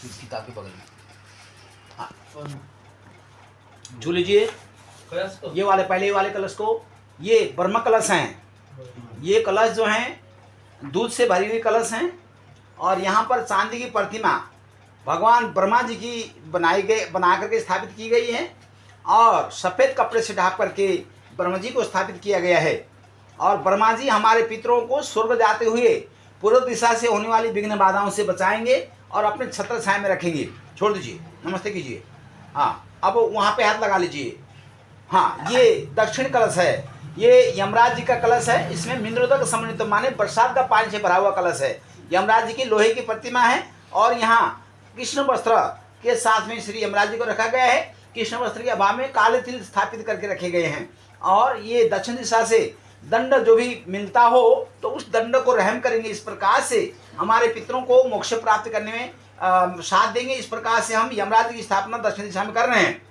किताब के बगल में। हाँ, छू लीजिए ये वाले, पहले वाले कलश को। ये ब्रह्म कलश हैं। ये कलश जो हैं दूध से भरी हुई कलश हैं। और यहाँ पर चांदी की प्रतिमा भगवान ब्रह्मा जी की बना करके स्थापित की गई है। और सफ़ेद कपड़े से ढाँप करके ब्रह्मा जी को स्थापित किया गया है। और ब्रह्मा जी हमारे पितरों को स्वर्ग जाते हुए पूर्व दिशा से होने वाली विघ्न बाधाओं से बचाएंगे और अपने छत्र छाया में रखेंगे। छोड़ दीजिए, नमस्ते कीजिए। हाँ, अब वहाँ पे हाथ लगा लीजिए। हाँ, ये दक्षिण कलश है। ये यमराज जी का कलश है। इसमें मिंद्रोदक समन्वित माने बरसात का पानी से भरा हुआ कलश है। यमराज जी की लोहे की प्रतिमा है। और यहाँ कृष्ण वस्त्र के साथ में श्री यमराज जी को रखा गया है। कृष्ण वस्त्र के अभाव में काले तिल स्थापित करके रखे गए हैं। और ये दक्षिण दिशा से दंड जो भी मिलता हो तो उस दंड को रहम करेंगे। इस प्रकार से हमारे पितरों को मोक्ष प्राप्त करने में साथ देंगे। इस प्रकार से हम यमराज जी की स्थापना दक्षिण दिशा में कर रहे हैं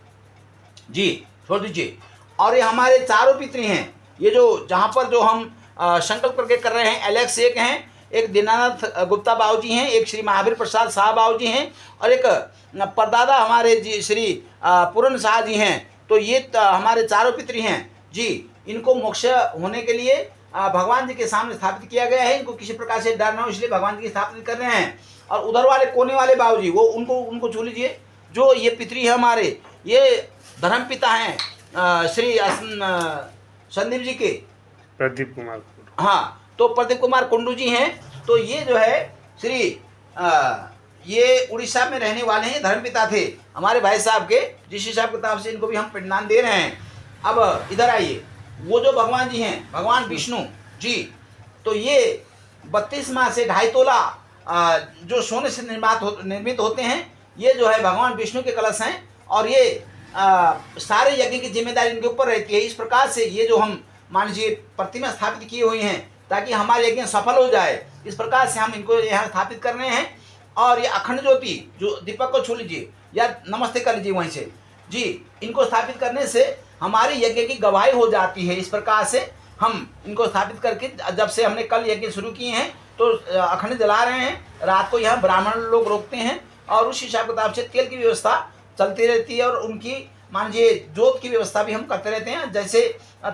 जी। छोड़ दीजिए। और ये हमारे चारों पितृ हैं। ये जो जहाँ पर जो हम संकल्प करके कर रहे हैं, एलेक्स एक हैं, एक दीनानाथ गुप्ता बाबू जी हैं, एक श्री महावीर प्रसाद शाह बाबू जी हैं, और एक परदादा हमारे जी श्री पूरन शाह जी हैं। तो ये हमारे चारों पितृ हैं जी। इनको मोक्ष होने के लिए भगवान जी के सामने स्थापित किया गया है। इनको किसी प्रकार से डर ना हो, इसलिए भगवान जी की स्थापित कर रहे हैं। और उधर वाले कोने वाले बाबू जी, वो उनको छू लीजिए। जो ये पितृ है हमारे, ये धर्म पिता हैं श्री संदीप जी के, प्रदीप कुमार। हाँ, तो प्रदीप कुमार कुंडू जी हैं। तो ये जो है श्री ये उड़ीसा में रहने वाले हैं, धर्मपिता थे हमारे भाई साहब के, जिस हिसाब किताब से इनको भी हम पिंडदान दे रहे हैं। अब इधर आइए, वो जो भगवान जी हैं, भगवान विष्णु जी, तो ये 32 माह से 2.5 तोला जो सोने से निर्मित होते हैं, ये जो है भगवान विष्णु के कलश हैं। और ये सारे यज्ञ की जिम्मेदारी इनके ऊपर रहती है। इस प्रकार से ये जो हम मान लीजिए प्रतिमा स्थापित किए हुए हैं ताकि हमारे यज्ञ सफल हो जाए, इस प्रकार से हम इनको यहाँ स्थापित कर रहे हैं। और ये अखंड ज्योति जो दीपक को छू लीजिए या नमस्ते कर लीजिए वहीं से जी। इनको स्थापित करने से हमारी यज्ञ की गवाही हो जाती है। इस प्रकार से हम इनको स्थापित करके, जब से हमने कल यज्ञ शुरू किए हैं तो अखंड जला रहे हैं। रात को यहाँ ब्राह्मण लोग रोकते हैं और उस हिसाब किताब से तेल की व्यवस्था चलती रहती है। और उनकी मान लीजिए जोत की व्यवस्था भी हम करते रहते हैं। जैसे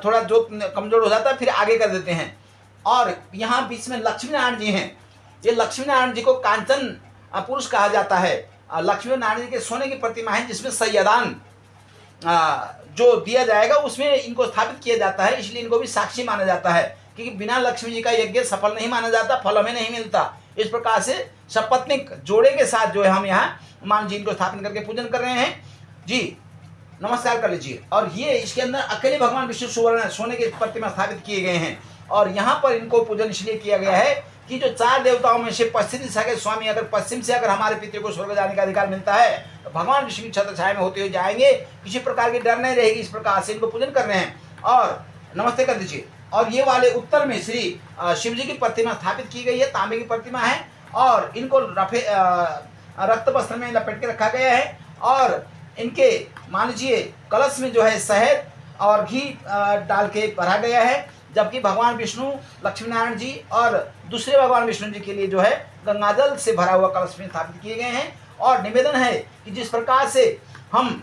थोड़ा जोत कमजोर हो जाता है फिर आगे कर देते हैं। और यहाँ बीच में लक्ष्मी नारायण जी हैं। ये लक्ष्मी नारायण जी को कांचन पुरुष कहा जाता है। लक्ष्मी नारायण जी के सोने की प्रतिमा है, जिसमें सैयदान जो दिया जाएगा उसमें इनको स्थापित किया जाता है। इसलिए इनको भी साक्षी माना जाता है, क्योंकि बिना लक्ष्मी जी का यज्ञ सफल नहीं माना जाता, फल हमें नहीं मिलता। इस प्रकार से सपत्निक जोड़े के साथ जो है हम यहाँ मान जी इनको स्थापन करके पूजन कर रहे हैं जी। नमस्कार कर लीजिए। और ये इसके अंदर अकेले भगवान विष्णु सुवर्ण सोने के प्रतिमा स्थापित किए गए हैं। और यहाँ पर इनको पूजन इसलिए किया गया है कि जो 4 देवताओं में से पश्चिम दिशा के स्वामी, अगर पश्चिम से अगर हमारे पितृ को स्वर्ग जाने का अधिकार मिलता है तो भगवान विष्णु की छत्र छाया में होते हुए जाएंगे, किसी प्रकार की डर नहीं रहेगी। इस प्रकार से इनको पूजन कर रहे हैं। और नमस्ते कर दीजिए। और ये वाले उत्तर में श्री शिव जी की प्रतिमा स्थापित की गई है, तांबे की प्रतिमा है। और इनको रक्त वस्त्र में लपेट के रखा गया है। और इनके मान लीजिए कलश में जो है शहद और घी डाल के भरा गया है। जबकि भगवान विष्णु, लक्ष्मी नारायण जी और दूसरे भगवान विष्णु जी के लिए जो है गंगाजल से भरा हुआ कलश में स्थापित किए गए हैं। और निवेदन है कि जिस प्रकार से हम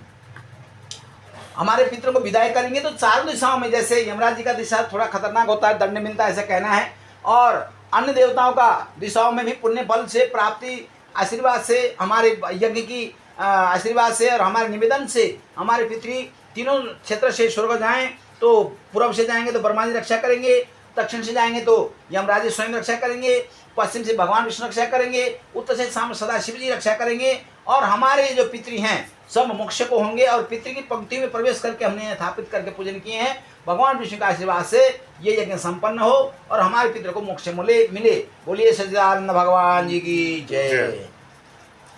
हमारे पितरों को विदाई करेंगे तो चारों दिशाओं में, जैसे यमराज जी का दिशा थोड़ा खतरनाक होता है, दंड मिलता है ऐसा कहना है। और अन्य देवताओं का दिशाओं में भी पुण्य बल से प्राप्ति, आशीर्वाद से, हमारे यज्ञ की आशीर्वाद से और हमारे निवेदन से हमारे पितृ तीनों क्षेत्र से स्वर्ग जाएं। तो पूर्व से जाएंगे तो ब्रह्मा जी रक्षा करेंगे, दक्षिण से जाएंगे तो यमराज जी स्वयं रक्षा करेंगे, पश्चिम से भगवान विष्णु रक्षा करेंगे, उत्तर से सदा शिव जी रक्षा करेंगे। और हमारे जो पितृ हैं सब मोक्ष को होंगे। और पितृ की पंक्ति में प्रवेश करके हमने स्थापित करके पूजन किए हैं। भगवान विष्णु का आशीर्वाद से ये यज्ञ संपन्न हो और हमारे पितृ को मोक्ष मिले। बोलिए सच्चिदानंद भगवान जी की जय।